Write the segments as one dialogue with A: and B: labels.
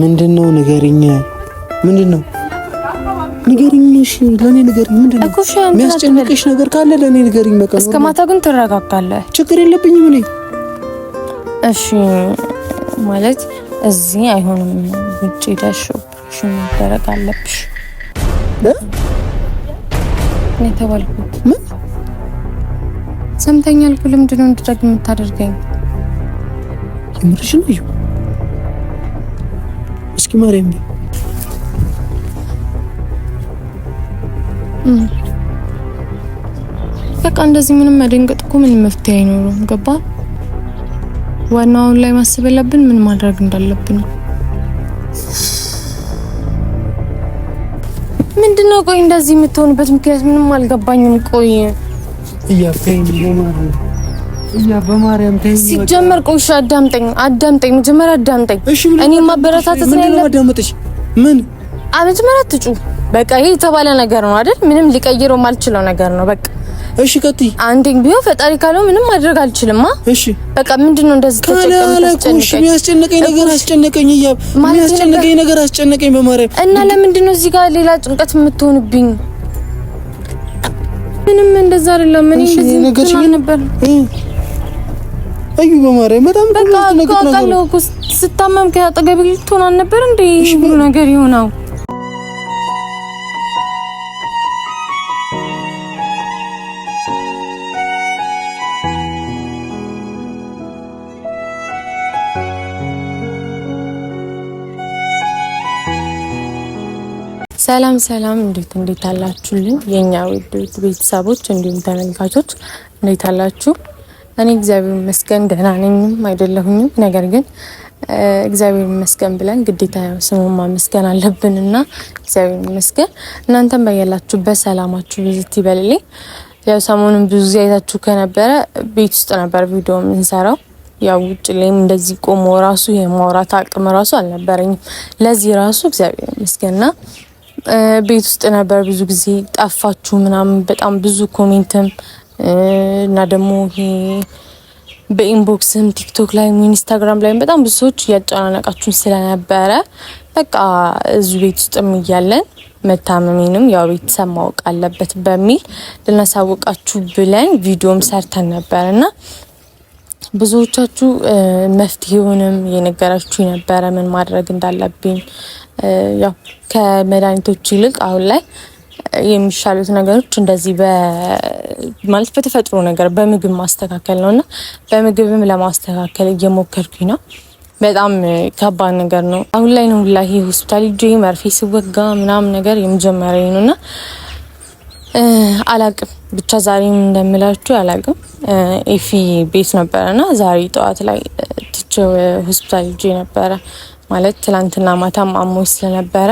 A: ምንድነው ንገሪኝ ምንድነው ንገሪኝ እሺ ለኔ ንገሪኝ ምንድነው የሚያስጨንቅሽ ነገር ካለ ለኔ ንገሪኝ በቃ
B: እስከ ማታ ግን ትረጋጋለህ
A: ችግር የለብኝም እኔ
B: እሺ ማለት እዚህ አይሆንም ውጪ ሄደሽ ኦፕሬሽን ማድረግ አለብሽ እኔ ተባልኩት
A: ምን
B: ሰምተኛል እኮ ለምንድነው እንድትደግም የምታደርገኝ
A: የምርሽ ነው እስኪ ማርያም
B: በቃ እንደዚህ ምንም መደንገጥ እኮ ምንም መፍትሄ አይኖርም ገባ ዋናውን ላይ ማሰብ ያለብን ምን ማድረግ እንዳለብን ምንድነው ቆይ እንደዚህ የምትሆንበት ምክንያት ምንም አልገባኝም ቆይ
A: በማርያም ተይኝ
B: ሲጀመር ቆይ አዳምጠኝ መጀመሪያ አዳምጠኝ እኔ ማበረታታት ነው
A: ያለብሽ ምን
B: መጀመሪያ አትጩ በቃ ይሄ የተባለ ነገር ነው አይደል ምንም ሊቀይረው ማልችለው ነገር ነው በቃ
A: እሺ ቀጥይ
B: አንዴን ቢሆን ፈጣሪ ካለው ምንም ማድረግ አልችልም
A: እሺ
B: በቃ ምንድነው እንደዚህ
A: ተጨቀምኩሽ የሚያስጨንቀኝ ነገር አስጨነቀኝ በማርያም
B: እና ለምንድነው እዚህ ጋር ሌላ ጭንቀት የምትሆንብኝ ምንም እንደዛ አይደለም ምን እንደዚህ ነገር ነበር
A: አዩ በማርያም በጣም
B: ነው ስታመም ከአጠገብ ልትሆን አልነበር እንዴ ሁሉ ነገር ይሆናው ሰላም እንዴት አላችሁልኝ የኛ ውድ ቤተሰቦች እንዲሁም ተመልካቾች እንዴት አላችሁ እኔ እግዚአብሔር ይመስገን ደህና ነኝ አይደለሁኝም ነገር ግን እግዚአብሔር ይመስገን ብለን ግዴታ ስሙን ማመስገን አለብንና እግዚአብሔር ይመስገን እናንተም በያላችሁበት ሰላማችሁ ይብዛ ይበልልኝ ያው ሰሞኑን ብዙ ጊዜ አይታችሁ ከነበረ ቤት ውስጥ ነበር ቪዲዮ የምንሰራው ያው ውጭ ላይም እንደዚህ ቆሞ ራሱ የማውራት አቅም ራሱ አልነበረኝም ለዚህ ራሱ እግዚአብሔር ይመስገንና ቤት ውስጥ ነበር ብዙ ጊዜ ጠፋችሁ ምናምን በጣም ብዙ ኮሜንትም እና ደግሞ ይሄ በኢንቦክስም ቲክቶክ ላይ ኢንስታግራም ላይ በጣም ብዙ ሰዎች ያጫናነቃችሁ ስለነበረ በቃ እዚህ ቤት ውስጥም እያለን መታመሜንም ያው ቤተሰብ ማወቅ አለበት በሚል ልናሳውቃችሁ ብለን ቪዲዮም ሰርተን ነበርና ብዙዎቻችሁ መፍትሄውንም የነገራችሁ ነበረ ምን ማድረግ እንዳለብኝ ያው ከመድኃኒቶች ይልቅ አሁን ላይ የሚሻሉት ነገሮች እንደዚህ ማለት በተፈጥሮ ነገር በምግብ ማስተካከል ነውና በምግብም ለማስተካከል እየሞከርኩኝ ነው በጣም ከባድ ነገር ነው አሁን ላይ ነው ሁላ ይሄ ሆስፒታል ሄጄ መርፌ ስወጋ ምናምን ነገር የመጀመሪያዬ ነውና አላቅም ብቻ ዛሬም እንደምላችሁ አላቅም ኤፊ ቤት ነበርና ዛሬ ጠዋት ላይ ትቼው ሆስፒታል ሄጄ ነበር ማለት ትላንትና ማታም አሞኝ ስለነበረ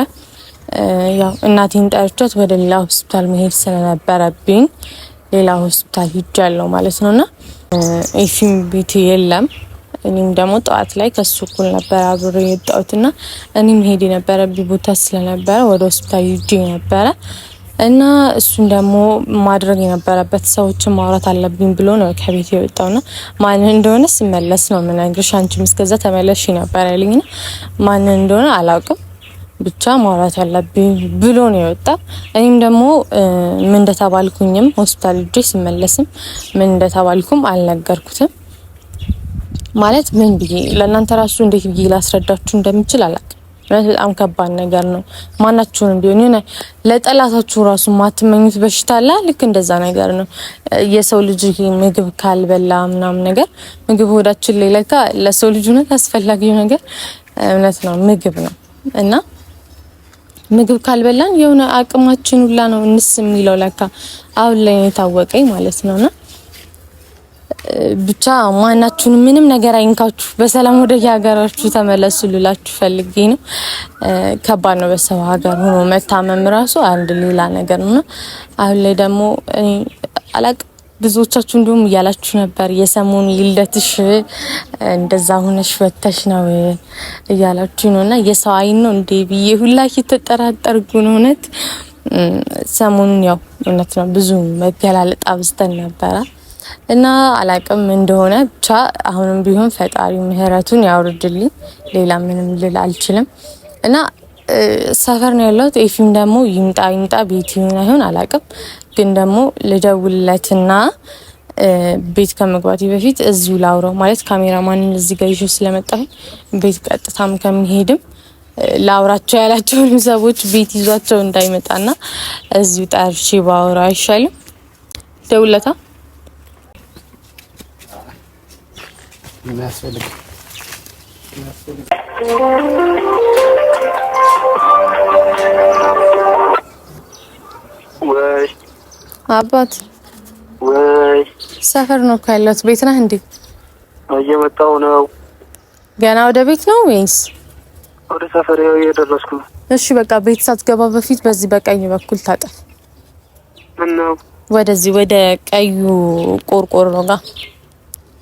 B: ያው እናቴን ጠርቻት ወደ ሌላ ሆስፒታል መሄድ ስለነበረብኝ ሌላ ሆስፒታል ሄጃለሁ ማለት ነውና ኤፊም ቤት የለም እኔም ደግሞ ጠዋት ላይ ከሱ እኩል ነበር አብሬ የወጣሁትና እኔም ሄድ የነበረብኝ ቦታ ስለነበረ ወደ ሆስፒታል ሄጄ ነበረ እና እሱን ደግሞ ማድረግ የነበረበት ሰዎችን ማውራት አለብኝ ብሎ ነው ከቤት የወጣውና ማን እንደሆነ ሲመለስ ነው ምንነግርሽ አንቺም እስከዛ ተመለሽ ነበር ያለኝና ማን እንደሆነ አላውቅም ብቻ ማውራት ያለብኝ ብሎ ነው የወጣው እኔም ደግሞ ምን እንደተባልኩኝም ሆስፒታል ሄጄ ሲመለስም ምን እንደተባልኩም አልነገርኩትም ማለት ምን ብዬ ለእናንተ ራሱ እንዴት ብዬ ላስረዳችሁ እንደምችል አላውቅም በጣም ከባድ ነገር ነው ማናችሁንም ቢሆን የሆነ ለጠላታችሁ ራሱ ማትመኙት በሽታ አለ ልክ እንደዛ ነገር ነው የሰው ልጅ ምግብ ካልበላ ምናምን ነገር ምግብ ሆዳችን ላይ ለካ ለሰው ልጅ ነው አስፈላጊው ነገር እውነት ነው ምግብ ነው እና ምግብ ካልበላን የሆነ አቅማችን ሁላ ነው እንስ የሚለው ለካ አሁን ላይ የታወቀኝ ማለት ነውና ብቻ ማናችሁን ምንም ነገር አይንካችሁ በሰላም ወደ ሀገራችሁ ተመለሱ ልላችሁ ፈልጌ ነው ከባድ ነው በሰው ሀገር ሆኖ መታመም ራሱ አንድ ሌላ ነገር ነውና አሁን ላይ ደግሞ እኔ አላቅ ብዙዎቻችሁ እንደውም እያላችሁ ነበር የሰሞኑ ይልደትሽ እንደዛ ሆነሽ ወተሽ ነው እያላችሁ ነውና የሰው አይን ነው እንዴ ብዬ ሁላ እየተጠራጠርኩ ነው ሰሞኑን ያው እውነት ነው ብዙ መገላለጥ አብዝተን ነበር እና አላቅም እንደሆነ ብቻ አሁንም ቢሆን ፈጣሪ ምህረቱን ያውርድልኝ። ሌላ ምንም ልል አልችልም። እና ሰፈር ነው ያለሁት። ኤፊም ደግሞ ይምጣ ቤት ይሁን አይሆን አላቅም፣ ግን ደግሞ ልደውልለትና ቤት ከመግባቴ በፊት እዚሁ ላውራው ማለት ካሜራማንን እዚህ ጋር ይዤ ስለመጣሁ ቤት ቀጥታም ከሚሄድም ላውራቸው ያላቸውን ሰዎች ቤት ይዟቸው እንዳይመጣና እዚሁ ጠርቼ ባወራ አይሻልም? ደውለታ
A: የሚያስፈልግ
C: ወይ
B: አባት
C: ወይ
B: ሰፈር ነው ያለሁት። ቤት ነህ እንዴ?
C: እየመጣሁ ነው።
B: ገና ወደ ቤት ነው ወይስ?
C: ወደ ሰፈር እየደረስኩ ነው።
B: እሺ በቃ ቤት ሳትገባ በፊት በዚህ በቀኝ በኩል ታጠፍ።
C: ምን ነው?
B: ወደዚህ ወደ ቀዩ ቆርቆሮ ጋር።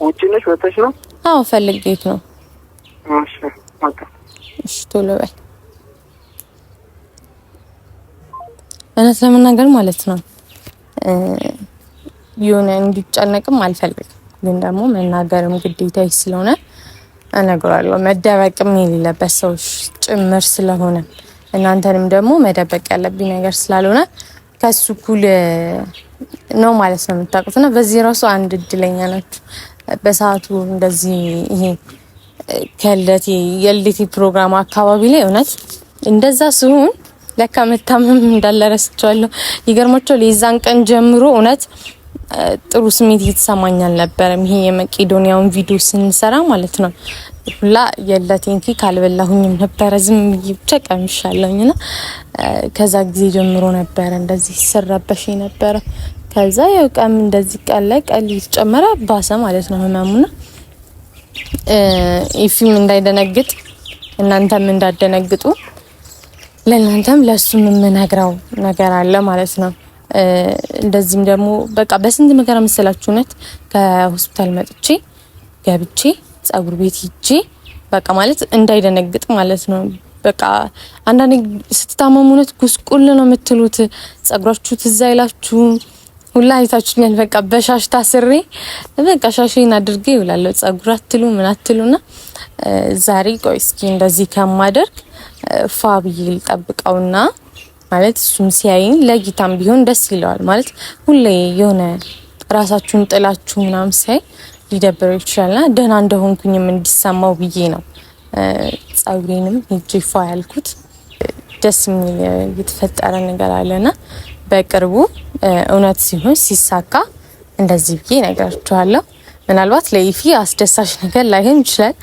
C: ውጪ ነሽ? ወጥተሽ ነው?
B: አዎ ፈልጌት ነው።
C: እሺ መጣ።
B: እሺ ቶሎ በል። እውነት ለመናገር ማለት ነው የሆነ እንዲጨነቅም አልፈልግም፣ ግን ደግሞ መናገርም ግዴታዬ ስለሆነ እነግራለሁ። መደበቅም የሌለበት ሰዎች ጭምር ስለሆነ እናንተንም ደግሞ መደበቅ ያለብኝ ነገር ስላልሆነ ከሱ እኩል ነው ማለት ነው የምታውቁት። እና በዚህ ራሱ አንድ እድለኛ ናችሁ። በሰዓቱ እንደዚህ ይሄ ከልደቴ የልደቴ ፕሮግራም አካባቢ ላይ እውነት እንደዛ ሲሆን ለካ መታመም እንዳለ ረስቻለሁ። ይገርማችኋል የዛን ቀን ጀምሮ እውነት ጥሩ ስሜት እየተሰማኝ አልነበረም። ይሄ የመቄዶኒያውን ቪዲዮ ስንሰራ ማለት ነው ሁላ የለቴን ኬክ አልበላሁኝም ነበረ፣ ዝም ብዬ ብቻ ቀምሻለሁኝና ከዛ ጊዜ ጀምሮ ነበረ እንደዚህ ስረበሽ ነበረ። ከዛ ያው ቀም እንደዚህ ቀን ላይ ቀን እየተጨመረ ባሰ ማለት ነው ህመሙና ኢፊም እንዳይደነግጥ እናንተም እንዳደነግጡ ለእናንተም ለሱም የምነግረው ነገር አለ ማለት ነው። እንደዚህም ደግሞ በቃ በስንት መከራ መሰላችሁነት ከሆስፒታል መጥቼ ገብቼ ጸጉር ቤት ሂጄ በቃ ማለት እንዳይደነግጥ ማለት ነው። በቃ አንዳንዴ ስትታመሙነት ጉስቁል ነው የምትሉት፣ ጸጉራችሁ ትዝ አይላችሁ ሁላ አይታችሁኛል። በቃ በሻሽ ታስሬ በቃ ሻሽን አድርጌ ይውላለሁ። ጸጉር አትሉ ምን አትሉና ዛሬ ቆይ እስኪ እንደዚህ ከማደርግ ፋብዬ ልጠብቀውና ማለት እሱም ሲያይኝ ለጊታም ቢሆን ደስ ይለዋል ማለት ሁሌ የሆነ ራሳችሁን ጥላችሁ ምናምን ሲያይ ሊደብረው ይችላልና ደህና እንደሆንኩኝም እንዲሰማው ብዬ ነው ጸጉሬንም ሂጄ ፋ ያልኩት። ደስ የሚል የተፈጠረ ነገር አለና በቅርቡ እውነት ሲሆን ሲሳካ እንደዚህ ብዬ እነግራችኋለሁ። ምናልባት ለይፊ አስደሳች ነገር ላይሆን ይችላል፣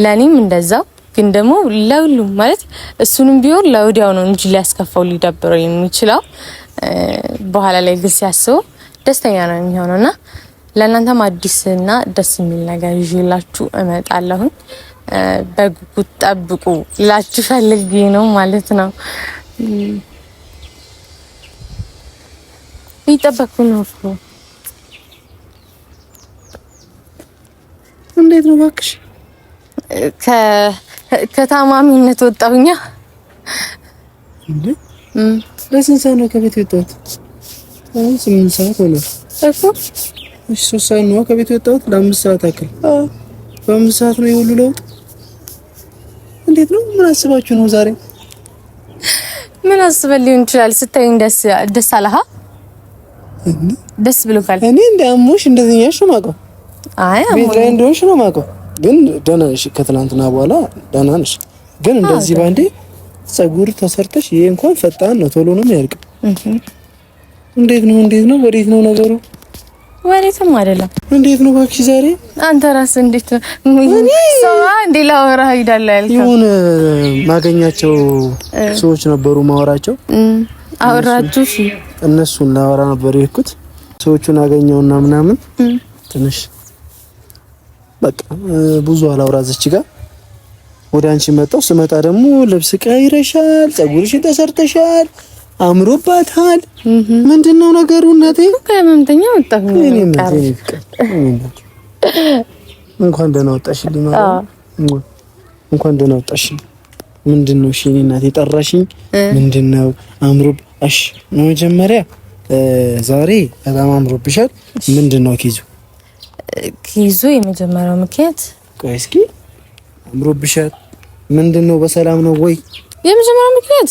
B: ለኔም እንደዛው። ግን ደግሞ ለሁሉም ማለት እሱንም ቢሆን ለወዲያው ነው እንጂ ሊያስከፋው ሊደብረው የሚችለው በኋላ ላይ ግን ሲያስበው ደስተኛ ነው የሚሆነውና ለእናንተም አዲስና ደስ የሚል ነገር ይዤላችሁ እመጣለሁ። በጉጉት ጠብቁ ላችሁ ፈልጌ ነው ማለት ነው። ይጠበቁ ነው እኮ።
A: እንዴት ነው እባክሽ?
B: ከታማሚነት ወጣሁኛ።
A: እንዴ ለስንት ሰዓት ነው ከቤት የወጣሁት? 8 ሰዓት ሆነ
B: እኮ።
A: እሺ 3 ሰዓት ነው ከቤት የወጣሁት፣ ለ5 ሰዓት አክል። በ5 ሰዓት ነው የሁሉ ለውጥ? እንዴት ነው? ምን አስባችሁ ነው ዛሬ?
B: ምን አስበል ሊሆን ይችላል። ስታዩኝ ደስ አለሃ? ደስ ብሎካል?
A: እኔ እንደ አሞሽ እንደዚህ ያሽ ነው ማውቀው።
B: አይ
A: ቤት ላይ እንደሆንሽ ነው ማውቀው። ግን ደህና ነሽ፣ ከትላንትና በኋላ ደህና ነሽ። ግን እንደዚህ ባንዴ ጸጉር ተሰርተሽ ይሄ እንኳን ፈጣን ነው፣ ቶሎ ነው የሚያልቅ። እንዴት ነው ወዴት ነው ነገሩ?
B: ወዴትም አይደለም።
A: እንዴት ነው እባክሽ ዛሬ?
B: አንተ ራስህ እንዴት ነው ሰው እንዴ ላወራ ሄዳለሁ ያልከው?
A: ይሁን ማገኛቸው ሰዎች ነበሩ ማወራቸው።
B: አወራችሁ? እሺ
A: እነሱን ላወራ ነበር የሄድኩት። ሰዎቹን አገኘውና ምናምን ትንሽ በቃ ብዙ አላወራ እዚች ጋር ወደ አንቺ መጣው። ስመጣ ደግሞ ልብስ ቀይረሻል፣ ጸጉርሽን ተሰርተሻል፣ አምሮባታል። ምንድነው ነገሩ እናቴ?
B: ከመምተኛ ወጣሁ።
A: እንኳን ደህና ወጣሽልኝ ማለት እንኳን ደህና ወጣሽልኝ። ምንድነው? እሺ እናቴ ጠራሽኝ። ምንድነው? አምሮብሽ መጀመሪያ ዛሬ በጣም አምሮብሻል። ምንድነው ኬዙ?
B: ኪዙ የመጀመሪያው ምክንያት
A: ቆይ እስኪ አምሮብሻል። ምንድነው? በሰላም ነው ወይ?
B: የመጀመሪያው ምክንያት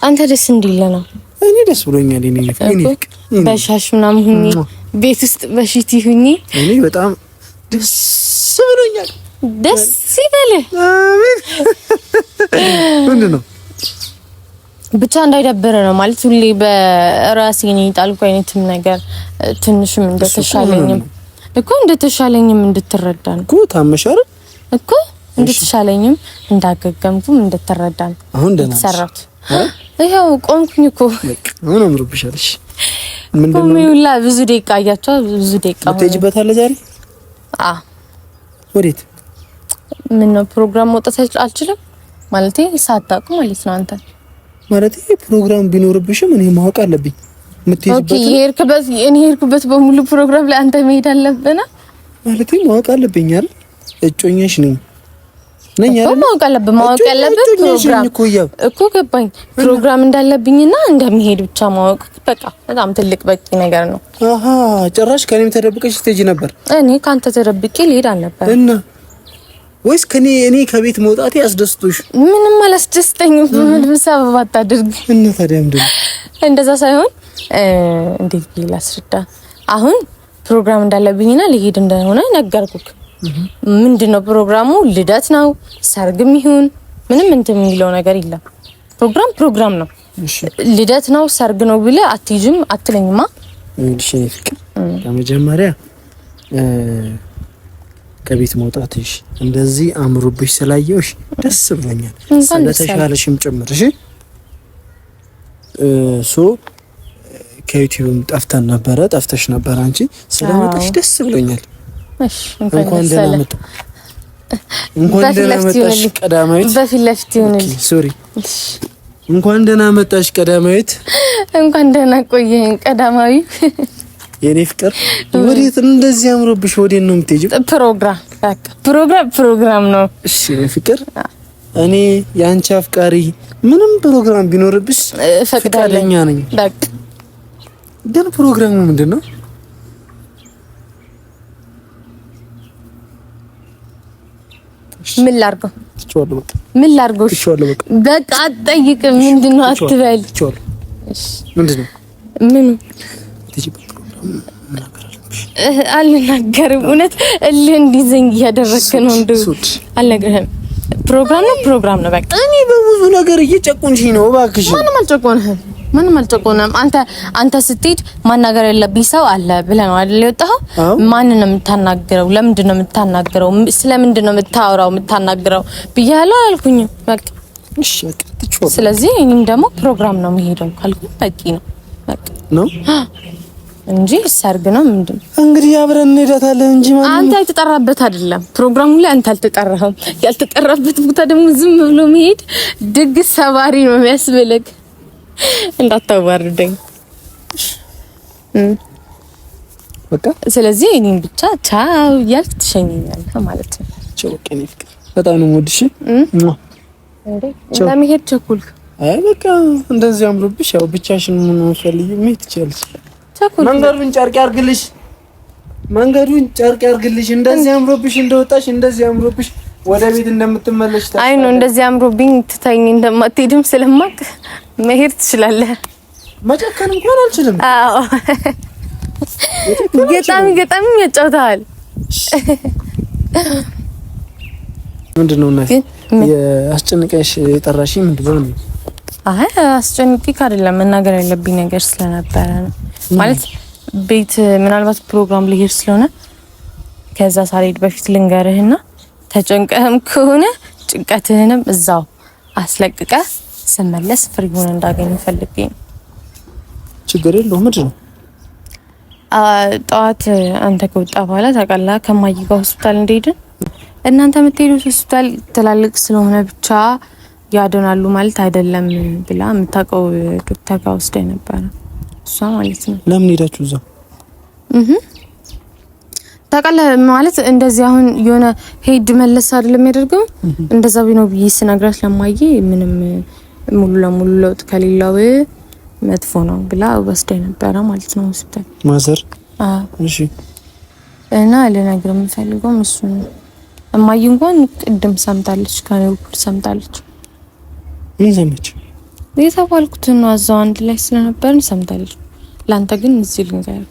B: አንተ ደስ እንዲል ነው።
A: እኔ ደስ ብሎኛል። እኔ
B: በሻሽ ምናምን ሁኚ ቤት ውስጥ በሽቲ ሁኚ
A: እኔ በጣም ደስ ብሎኛል።
B: ደስ ይበልህ።
A: አሜን። ምንድነው?
B: ብቻ እንዳይደብር ነው ማለት ሁሌ በራሴ ነው ጣልኩ አይነትም ነገር ትንሽም እንደተሻለኝም እኮ እንደተሻለኝም እንድትረዳ ነው
A: እኮ ታመሻር
B: እኮ እንደተሻለኝም እንዳገገምኩም እንድትረዳ ነው።
A: አሁን ደህና
B: ሰራት ይሄው ቆምኩኝ እኮ
A: አሁን አምሮብሻል። እሺ
B: ምንድነው? ሁላ ብዙ ደቂቃ አያቸው ብዙ ደቂቃ
A: ትሄጂበታለህ ዛሬ? ወዴት?
B: ምን ነው ፕሮግራም መውጣት አልችልም ማለት ሳታውቁ ማለት ነው አንተ
A: ማለት ፕሮግራም ቢኖርብሽም እኔ ማወቅ አለብኝ።
B: ኦኬ የሄድኩበት በሙሉ ፕሮግራም ላይ አንተ መሄድ አለብና ማለት
A: ማወቅ አለብኝ አይደል? እጮኛሽ ነኝ አይደል?
B: ማወቅ ያለብህ ፕሮግራም እኮ ገባኝ። ፕሮግራም እንዳለብኝና እንደምሄድ ብቻ ማወቅ በቃ በጣም ትልቅ በቂ ነገር ነው።
A: አሃ ጭራሽ ከኔም ተደብቀሽ ስትሄጂ ነበር?
B: እኔ ካንተ ተደብቄ ልሄድ አልነበር
A: እና ወይስ እኔ ከቤት መውጣቴ አስደስቶሽ?
B: ምንም አላስደስተኝም። ምንም ሰበብ አታድርግ።
A: እና ታዲያ ምንድነው?
B: እንደዛ ሳይሆን እንዴት ብዬ ላስረዳ? አሁን ፕሮግራም እንዳለብኝና ልሄድ እንደሆነ ነገርኩክ። ምንድነው ፕሮግራሙ? ልደት ነው ሰርግም ይሁን ምንም እንትን የሚለው ነገር የለም። ፕሮግራም ነው። እሺ ልደት ነው ሰርግ ነው ብለህ አትይጅም አትለኝማ።
A: እሺ ፍቅር ከመጀመሪያ ከቤት መውጣትሽ እንደዚህ አምሮብሽ ስላየውሽ ደስ ብሎኛል። ስለተሻለሽም ጭምር እሺ። ከዩቲዩብም ጠፍተሽ ነበር አንቺ። ስለመጣሽ ደስ ብሎኛል።
B: እሺ
A: እንኳን ደህና መጣሽ ቀዳማዊት።
B: በፊት ለፊት ይሁንልኝ።
A: ሶሪ እንኳን ደህና መጣሽ ቀዳማዊት።
B: እንኳን ደህና ቆየኝ ቀዳማዊ።
A: የኔ ፍቅር ወዴት እንደዚህ አምሮብሽ ወዴት ነው የምትሄጂው?
B: ፕሮግራም ነው።
A: እሺ ፍቅር እኔ ያንቺ አፍቃሪ ምንም ፕሮግራም ቢኖርብሽ ፈቃደኛ ነኝ። በቃ ግን ፕሮግራሙ ምንድነው?
B: ምን ላድርገው?
A: ትችዋለሁ በቃ
B: ምን ላድርገው? በቃ አትጠይቅም። ምንድነው አትበል።
A: እሺ ምንድነው?
B: ምኑ አልናገርም። እውነት እልህ እንዲዘኝ እያደረግክ ነው። እንደው አልነግርህም። ፕሮግራም ነው በቃ።
A: እኔ በብዙ ነገር እየጨቆንሽኝ ነው። እባክሽ
B: ምንም አልጨቆነም። አንተ ስትሄድ ማናገር ያለብኝ ሰው አለ ብለህ ነው አይደል የወጣኸው? ማንን ነው የምታናግረው? ለምንድን ነው የምታናግረው? ስለምንድን ነው የምታናግረው ብያለሁ አልኩኝም። በቃ
A: እሺ በቃ ትችዋለሁ።
B: ስለዚህ እኔም ደግሞ ፕሮግራም ነው የምሄደው ካልኩኝ በቂ ነው በቃ
A: ነው
B: እንጂ ሰርግ ነው ምንድን ነው
A: እንግዲህ አብረን እንሄዳታለን እንጂ ማለት
B: አንተ ያልተጠራበት አይደለም ፕሮግራሙ ላይ አንተ አልተጠራህም። ያልተጠራበት ቦታ ደግሞ ዝም ብሎ መሄድ ድግስ ሰባሪ ነው የሚያስብልክ። እንዳታዋርደኝ
A: በቃ።
B: ስለዚህ እኔም ብቻ ቻው እያልክ ትሸኘኛለህ ማለት ነው።
A: ቻው በቃ። እኔ ፍቅር በጣም ነው የምወድሽ።
B: ለመሄድ ቸኩልክ?
A: አይ በቃ እንደዚህ አምሮብሽ ያው ብቻሽን ምን ፈልጊ መሄድ ትችያለሽ። መንገዱን ጨርቅ ያርግልሽ። እንደዚህ አምሮብሽ እንደወጣሽ እንደዚህ አምሮብሽ ወደ ቤት እንደምትመለሽ
B: አይ ነው እንደዚህ አምሮብኝ ትተኝ እንደማትሄድም ስለማቅ መሄድ ትችላለህ።
A: መጨከን እንኳን አልችልም።
B: አዎ ገጣሚ ያጫውታል።
A: ምንድነው እናቴ የአስጨንቀሽ የጠራሽኝ ምንድነው?
B: አይ አስጨንቄ አይደለም መናገር ያለብኝ ነገር ስለነበረ ነው። ማለት ቤት ምናልባት ፕሮግራም ልሄድ ስለሆነ ከዛ ሳልሄድ በፊት ልንገርህና ተጨንቀህም ከሆነ ጭንቀትህንም እዛው አስለቅቀህ ስመለስ ፍሪ ሆነ እንዳገኝ ፈልጌ ነው።
A: ችግር የለውም። ምንድነው?
B: ጠዋት አንተ ከወጣ በኋላ ታውቃለህ ከማይ ጋር ሆስፒታል እንደሄድን እናንተ የምትሄዱት ሆስፒታል ትላልቅ ስለሆነ ብቻ ያድናሉ ማለት አይደለም ብላ የምታውቀው ዶክተር ጋር ወስደኝ ነበር። እሷ ማለት ነው።
A: ለምን ሄዳችሁ እዛ?
B: ታውቃለህ ማለት እንደዚህ አሁን የሆነ ሄድ መለስ አይደለም ያደርገው እንደዛ ቢኖር ብዬ ስነግራት ለማየ ምንም ሙሉ ለሙሉ ለውጥ ከሌላው መጥፎ ነው ብላ ወስደኝ ነበር ማለት ነው ሆስፒታል።
A: ማዘር እሺ።
B: እና ልነግርህ የምፈልገው እሱ ነው። እማዬ እንኳን ቅድም ሰምታለች፣ ከኔ በኩል ሰምታለች።
A: ምን ሰማች?
B: የተባልኩትን ነው አዛው አንድ ላይ ስለነበርን ሰምታለች። ላንተ ግን እዚህ ልንገርህ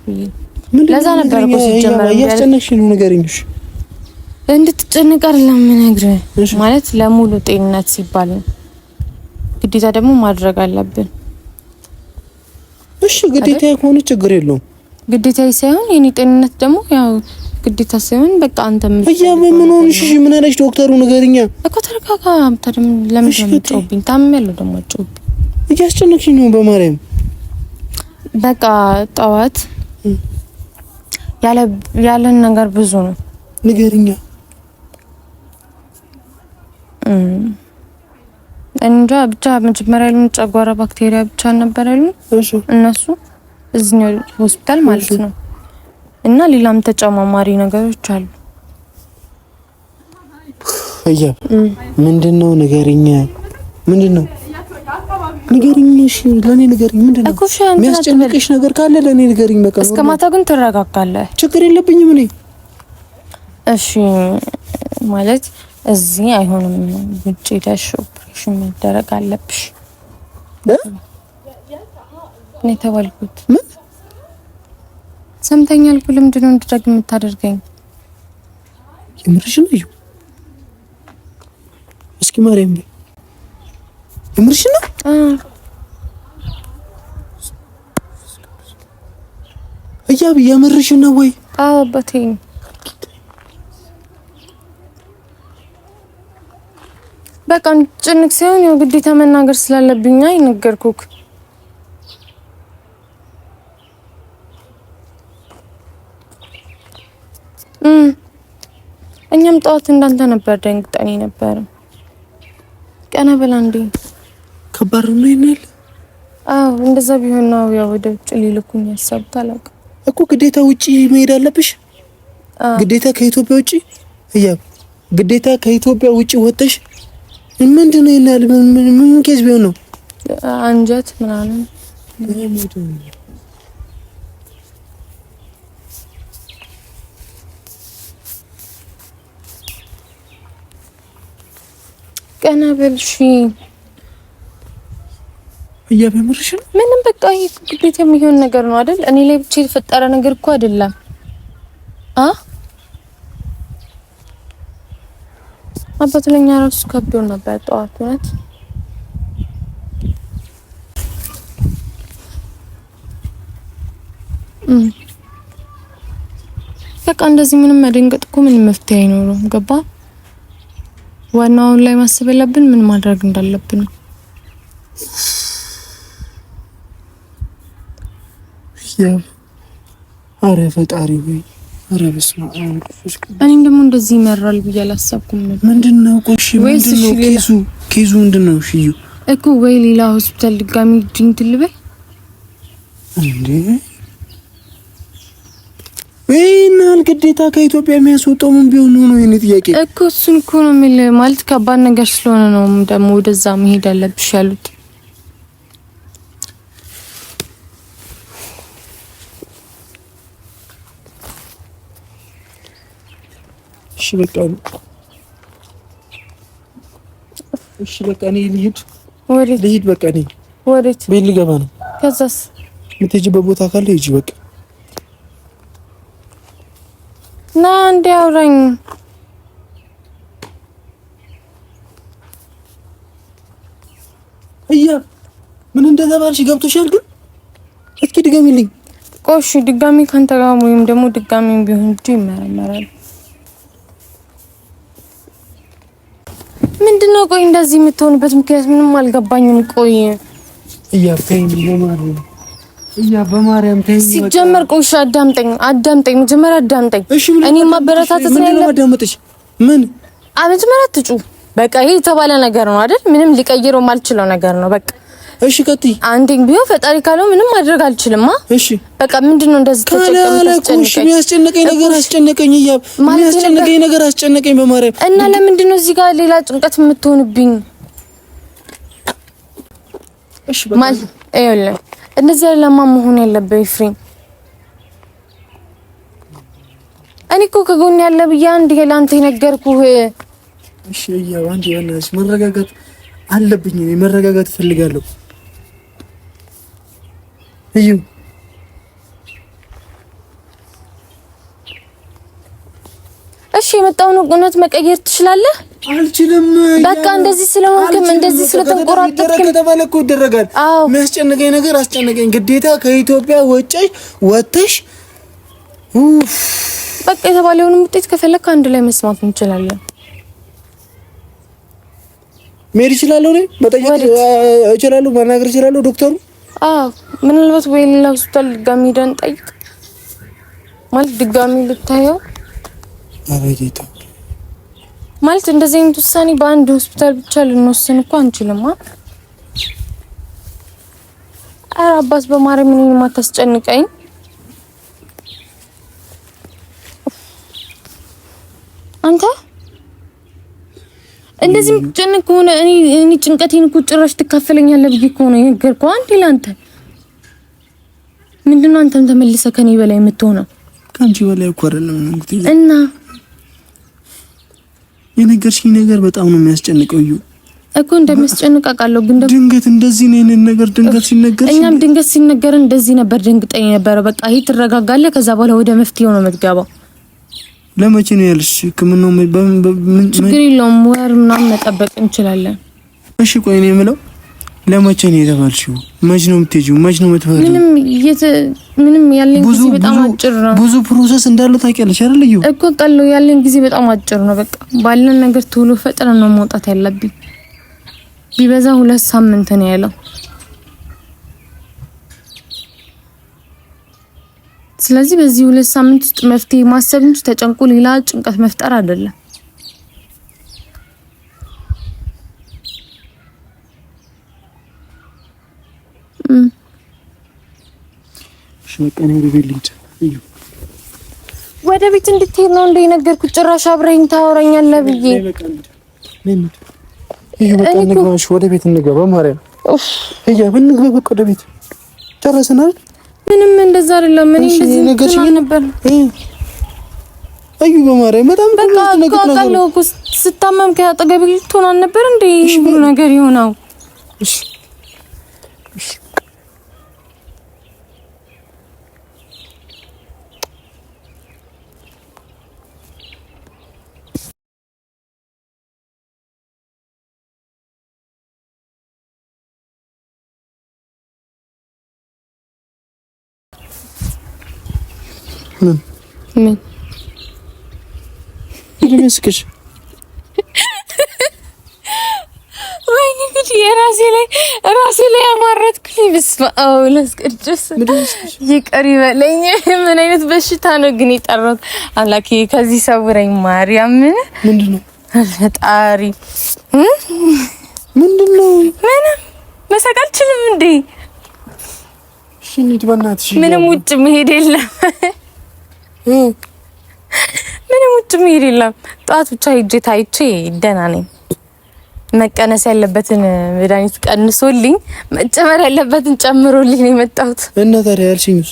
B: ለዛ ነበር እኮ ሲጀመር
A: ያስጨነቅሽ ነው ንገሪኝ። እሺ
B: እንድትጨነቅ አይደለም የምነግርህ፣ ማለት ለሙሉ ጤንነት ሲባል ነው። ግዴታ ደግሞ ማድረግ አለብን።
A: እሺ ግዴታ ከሆነ ችግር የለውም።
B: ግዴታ ሳይሆን የኔ ጤንነት ደግሞ ያው ግዴታ ሳይሆን በቃ አንተ ምን
A: ምን ሆነሽ? እሺ ምን አለሽ ዶክተሩ? ንገሪኛ እኮ
B: ተረጋጋ። ታዲያ ለምን ደምጮብኝ? ታምሜያለሁ ደግሞ ጮብኝ።
A: እያስጨነቅሽኝ ነው በማርያም።
B: በቃ ጠዋት ያለን ነገር ብዙ ነው።
A: ንገሪኛ።
B: እንጃ ብቻ መጀመሪያ ያሉን ጨጓራ ባክቴሪያ ብቻ ነበር ያሉን እነሱ እዚህኛው ሆስፒታል ማለት ነው። እና ሌላም ተጨማማሪ ነገሮች አሉ።
A: አያ ምንድነው? ንገሪኛ። ምንድነው? ንገሪኝ። እሺ ለኔ ንገሪኝ። ምንድነው? የሚያስጨንቅሽ ነገር ካለ ለኔ ንገሪኝ። በቃ
B: እስከ ማታ ግን ትረጋጋለህ።
A: ችግር የለብኝም እኔ።
B: እሺ ማለት እዚህ አይሆንም፣ ውጪ ሄደሽ ኦፕሬሽን መደረግ አለብሽ እኔ ተባልኩት።
A: ምን
B: ሰምተኛል? ለምንድን ነው እንድደግ የምታደርገኝ?
A: የምርሽ ነው? እስኪ ማርያም የምርሽ ነው? እያብ የምርሽ ነው ወይ?
B: አዎ አባቴ። በቃ ጭንቅ ሲሆን ያው ግዴታ መናገር ስላለብኝ ነገርኩክ። እኛም ጠዋት እንዳንተ ነበር ደንግጠን ነበር። ቀና በላ እንዴ
A: ከባድ ነው ይናል።
B: አዎ እንደዛ ቢሆን ነው ያው ወደ ውጭ ሊልኩኝ ያሰብኩት። አላውቅም
A: እኮ ግዴታ ውጪ መሄድ አለብሽ። ግዴታ ከኢትዮጵያ ውጪ እያብ ግዴታ ከኢትዮጵያ ውጪ ወጥተሽ ምንድነው ይናል? ምን ኬዝ ቢሆን ነው?
B: አንጀት ምናምን ቀና በልሽ
A: እያብ የምርሽ ነው?
B: ምንም በቃ ይሄ ግዴታ የሚሆን ነገር ነው አይደል? እኔ ላይ ብቻ የተፈጠረ ነገር እኮ አይደለም። አባት ለኛ ራሱ ከብዶን ነበር ጠዋት እውነት። በቃ እንደዚህ ምንም መደንገጥ እኮ ምንም መፍትሄ አይኖረውም። ገባ? ዋናውን ላይ ማሰብ ያለብን ምን ማድረግ እንዳለብን ነው።
A: አረ ፈጣሪ ወይ አረ በስመ አብ።
B: እኔም ደግሞ እንደዚህ ይመራል ብዬ አላሰብኩም ነበር።
A: ምንድነው? ቆሽ ምንድነው? ኬዙ ምንድነው? እሺ
B: እኮ ወይ ሌላ ሆስፒታል ድጋሚ ድንት ልበል
A: እንዴ? ወይናል ግዴታ ከኢትዮጵያ የሚያስወጣው ምን ቢሆን ነው የኔ ጥያቄ
B: እኮ። እሱን እኮ ነው የምልህ። ማለት ከባድ ነገር ስለሆነ ነው ደግሞ ወደዛ መሄድ አለብሽ ያሉት።
A: እሺ በቃ እኔ ልሂድ።
B: ወዴት
A: ልሂድ? በቃ እኔ
B: ወዴት?
A: ቤት ልገባ ነው።
B: ከዛስ?
A: የምትሄጂበት ቦታ ካለ ሂጂ በቃ።
B: ና እንደ አውራኝ።
A: ምን እንደተባልሽ ገብቶሻል? ግን እስኪ ድገሚልኝ።
B: ቆሽ ድጋሚ ካንተ ጋር ወይም ደግሞ ድጋሚም ቢሆን እንጂ ይመረመራል። ምንድነው? ቆይ እንደዚህ የምትሆንበት ምክንያት ምንም አልገባኝም። ቆይ
A: በማርያም ተይኝ።
B: ሲጀመር ቆይ አዳምጠኝ መጀመሪያ አዳምጠኝ። እኔ ማበረታታት ነው
A: ያለው። ምን
B: መጀመሪያ ትጩ። በቃ ይሄ የተባለ ነገር ነው አይደል? ምንም ሊቀይረው ማልችለው ነገር ነው። በቃ
A: እሺ ቀጥይ።
B: አንዴም ቢሆን ፈጣሪ ካለው ምንም ማድረግ አልችልም።
A: እሺ
B: በቃ ምንድነው እንደዚህ
A: የሚያስጨንቀኝ ነገር አስጨነቀኝ። የሚያስጨንቀኝ ነገር አስጨነቀኝ በማርያም።
B: እና ለምንድነው እዚህ ጋር ሌላ ጭንቀት የምትሆንብኝ?
A: እሺ በቃ
B: አይደለም እንደዚህ ለማ መሆን ያለበት ፍሬም። እኔ እኮ ከጎን ያለ ብዬ አንድ ላንተ የነገርኩህ።
A: እሺ ያው አንዴ ያናስ መረጋጋት አለብኝ። እኔ መረጋጋት እፈልጋለሁ። እዩ
B: እሺ የመጣውን እውነት መቀየር ትችላለህ?
A: አልችልም።
B: በቃ እንደዚህ ስለሆንክም እንደዚህ ስለተንቆራጠጥክም
A: ከተባለኩ ይደረጋል። የሚያስጨንቀኝ ነገር አስጨነቀኝ። ግዴታ ከኢትዮጵያ ወጥተሽ
B: በቃ የተባለውን ውጤት ከፈለክ አንድ ላይ መስማት እንችላለን።
A: መሄድ እችላለሁ ነው መጠየቅ እችላለሁ፣ ማናገር እችላለሁ ዶክተሩ።
B: ምናልባት ወይ ሌላ ሆስፒታል ድጋሚ ሄደን ጠይቅ ማለት ድጋሚ ልታየው
A: አረጋግጣ
B: ማለት እንደዚህ አይነት ውሳኔ በአንድ ሆስፒታል ብቻ ልንወስን እኮ አንችልም። ኧረ አባስ በማርያም ምን የማታስጨንቀኝ አንተ እንደዚህ የምትጨነቅ ከሆነ እኔ ጭንቀቴን እኮ ጭራሽ ትካፈለኛለህ ብዬ እኮ ነው የነገርኩህ። አንዴ ላንተ ምንድነው አንተም ተመልሰህ ከኔ በላይ የምትሆነው?
A: ከአንቺ በላይ እኮ አይደለም እንግዲህ
B: እና
A: የነገርሽኝ ነገር በጣም ነው የሚያስጨንቀው። እዩ
B: እኮ እንደሚያስጨንቅ አውቃለሁ፣ ግን
A: ድንገት እንደዚህ ነው የኔን ነገር ድንገት ሲነገር
B: እኛም ድንገት ሲነገር እንደዚህ ነበር ደንግጠኝ ነበር። በቃ ይሄ ትረጋጋለህ፣ ከዛ በኋላ ወደ መፍትሄው ነው የምትገባው።
A: ለመቼ ነው ያልሽ? ህክምናው ምን
B: ችግር የለውም፣ ወር ምናምን መጠበቅ እንችላለን።
A: እሺ ቆይ እኔ የምለው ለመቼ ነው የተባልሽው? መች ነው የምትሄጂው? መች ነው የምትፈሪው?
B: ምንም ያለኝ ጊዜ በጣም አጭር ነው።
A: ብዙ ፕሮሰስ እንዳለው ታውቂያለሽ አይደል? እዩ
B: እኮ ቀለው ያለኝ ጊዜ በጣም አጭር ነው። በቃ ባለን ነገር ቶሎ ፈጥነን ነው መውጣት ያለብኝ። ቢበዛ 2 ሳምንት ነው ያለው። ስለዚህ በዚህ 2 ሳምንት ውስጥ መፍትሄ ማሰብ እንጂ ተጨንቆ ሌላ ጭንቀት መፍጠር አይደለም።
A: በቃ ነው ሪቪሊንግ እዩ
B: ወደ ቤት እንድትሄድ ነው እንደ ነገርኩት። ጭራሽ አብረኝ ታወራኛለህ ብዬ
A: እዩ በቃ እንግባሽ፣ ወደ ቤት እንገባ። ማርያም እያ እንግባ፣ በቃ ወደ ቤት ጨረስናል።
B: ምንም እንደዛ አይደለም። ምን እንደዚህ ነገር ነበር
A: እዩ በማርያም በጣም
B: በቃ አውቃለሁ እኮ ስታመም ከአጠገቤ ልትሆን አልነበር እንዴ ሁሉ ነገር ይሆናው።
A: እሺ እሺ
B: ምን
A: ይመስክሽ?
B: ወይኔ ጉድ! ራሴ ላይ አማረጥኩኝ። በስመ አብ ለስቅዱስ ይቅር ይበለኝ። ምን አይነት በሽታ ነው ግን የጠራሁት? አምላኬ ከዚህ ሰውረኝ። ማርያም
A: ምንድነው?
B: ፈጣሪ
A: ምንድነው?
B: ምንም መሳቅ አልችልም እንዴ?
A: እሺ እንሂድ በእናትሽ።
B: ምንም ውጭ መሄድ የለም። ምንም ውጭ መሄድ የለም። ጠዋት ብቻ ሂጅ ታይቼ ደህና ነኝ። መቀነስ ያለበትን መድኃኒት ቀንሶልኝ መጨመር ያለበትን ጨምሮልኝ ነው የመጣሁት።
A: እና ታዲያ ያልሽኝስ?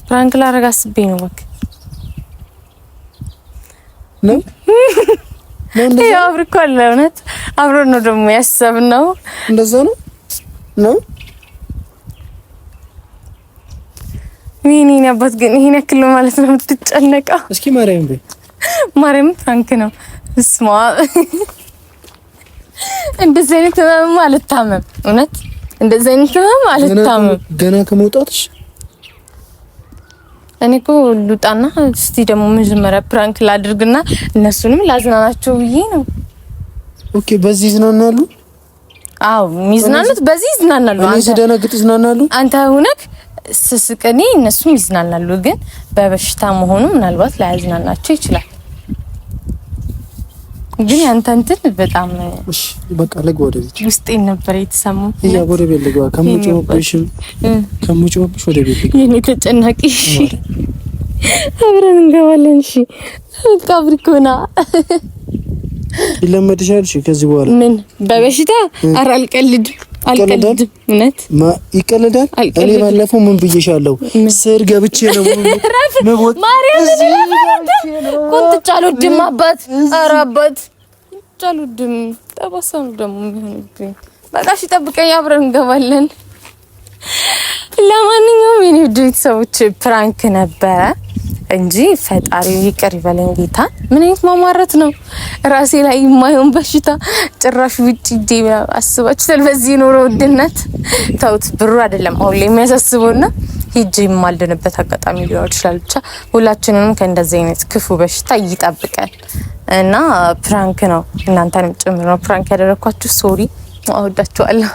B: ፍራንክ ላደርግ አስቤ ነው። በቃ
A: ነው
B: ያው አብርኮ አለ። እውነት አብሮ ነው ደግሞ ያሰብነው።
A: እንደዛ ነው ነው
B: ሚኒን አባት ግን ይሄን ያክል ማለት ነው የምትጨነቀው?
A: እስኪ ማርያም በይ።
B: ማርያም ፍራንክ ነው። እስማ እንደዚህ አይነት ህመም አልታመም። እውነት እንደዚህ አይነት ህመም አልታመም።
A: ገና ከመውጣትሽ
B: እኔ እኮ ልውጣና እስቲ ደግሞ መጀመሪያ ፕራንክ ላድርግና እነሱንም ላዝናናቸው ብዬ ነው።
A: ኦኬ በዚህ ይዝናናሉ?
B: አዎ ሚዝናኑት በዚህ ይዝናናሉ።
A: እኔ ስደነግጥ ይዝናናሉ። አንተ
B: ሁነክ ስስቅኔ እነሱም ይዝናናሉ። ግን በበሽታ መሆኑ ምናልባት ላያዝናናቸው ይችላል። ግን ያንተ እንትን በጣም
A: እሺ በቃ ልግባ ወደ ቤት።
B: ውስጤን ነበር የተሰማው።
A: ያ ወደ ቤት ልግባ። ከሙጮብሽ ወደ ቤት ልግባ።
B: የኔ ተጨናቂ አብረን እንገባለን። እሺ በቃ አብሪኮና
A: ይለመድሻል። እሺ ከዚህ በኋላ
B: ምን በበሽታ ኧረ አልቀልድም። አልቀልድም። እውነት
A: ይቀልዳል። እኔ ባለፈው ምን ብዬሻለሁ? ስር ገብቼ ነው መቦት
B: ቁንጥጫ አልወድም አባት። ኧረ አባት ቁንጥጫ አልወድም። ጠባሳ ነው ደግሞ የሚሆንብኝ። በቃ እሺ ጠብቀኝ፣ አብረን እንገባለን። ለማንኛውም የኔ ቤተሰቦች ፕራንክ ነበረ እንጂ ፈጣሪ ይቅር ይበለኝ ጌታ። ምን አይነት ማማረት ነው ራሴ ላይ የማይሆን በሽታ ጭራሽ ውጪ ዲባ አስባችኋል። በዚህ ኑሮ ውድነት ተውት፣ ብሩ አይደለም አሁን ላይ የሚያሳስበውና ሂጅ የማልድንበት አጋጣሚ ሊኖር ይችላል። ብቻ ሁላችንንም ከእንደዚህ አይነት ክፉ በሽታ ይጠብቀን እና ፕራንክ ነው፣ እናንተንም ጭምር ነው ፕራንክ ያደረኳችሁ። ሶሪ፣ አወዳችኋለሁ።